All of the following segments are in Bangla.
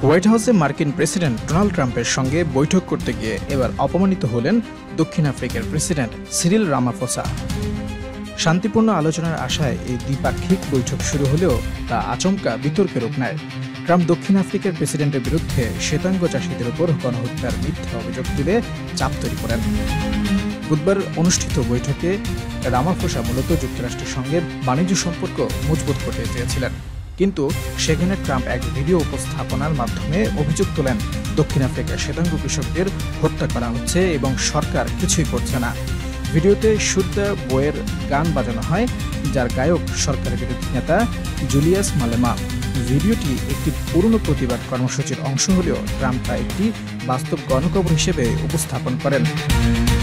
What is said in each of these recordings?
হোয়াইট হাউসে মার্কিন প্রেসিডেন্ট ডোনাল্ড ট্রাম্পের সঙ্গে বৈঠক করতে গিয়ে এবার অপমানিত হলেন দক্ষিণ আফ্রিকার প্রেসিডেন্ট সিরিল রামাফোসা। শান্তিপূর্ণ আলোচনার আশায় এই দ্বিপাক্ষিক বৈঠক শুরু হলেও তা আচমকা বিতর্কের রূপ নেয়। ট্রাম্প দক্ষিণ আফ্রিকার প্রেসিডেন্টের বিরুদ্ধে শ্বেতাঙ্গ চাষিদের উপর গণহত্যার মিথ্যা অভিযোগ তুলে চাপ তৈরি করেন। বুধবার অনুষ্ঠিত বৈঠকে রামাফোসা মূলত যুক্তরাষ্ট্রের সঙ্গে বাণিজ্য সম্পর্ক মজবুত করতে চেয়েছিলেন, কিন্তু সেখানে ট্রাম্প এক ভিডিও উপস্থাপনার মাধ্যমে অভিযোগ তোলেন দক্ষিণ আফ্রিকার শ্বেতাঙ্গ কৃষকদের হত্যা করা হচ্ছে এবং সরকার কিছুই করছে না। ভিডিওতে শুট দ্য বয়ের গান বাজানো হয়, যার গায়ক সরকারের বিরোধী নেতা জুলিয়াস মালেমা। ভিডিওটি একটি পুরনো প্রতিবাদ কর্মসূচির অংশ হলেও ট্রাম্প তা একটি বাস্তব গণকবর হিসেবে উপস্থাপন করেন।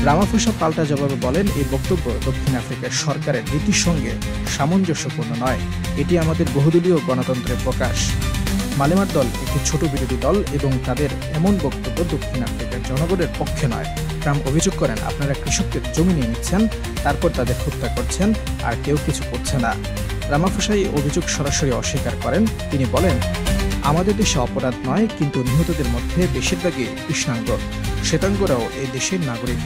রামাফোসা পাল্টা জবাবে বলেন, এই বক্তব্য দক্ষিণ আফ্রিকার সরকারের নীতির সঙ্গে সামঞ্জস্যপূর্ণ নয়, এটি আমাদের বহুদলীয় গণতন্ত্রের প্রকাশ। মালেমার দল একটি ছোট বিরোধী দল এবং তাদের এমন বক্তব্য দক্ষিণ আফ্রিকার জনগণের পক্ষে নয়। ট্রাম্প অভিযোগ করেন, আপনারা কৃষকদের জমি নিয়ে নিচ্ছেন, তারপর তাদের হত্যা করছেন, আর কেউ কিছু করছে না। রামাফোসা এই অভিযোগ সরাসরি অস্বীকার করেন। তিনি বলেন, আমাদের দেশে অপরাধ নয়, কিন্তু নিহতদের মধ্যে বেশিরভাগই কৃষ্ণাঙ্গ, শ্বেতাঙ্গরাও এই দেশের নাগরিক।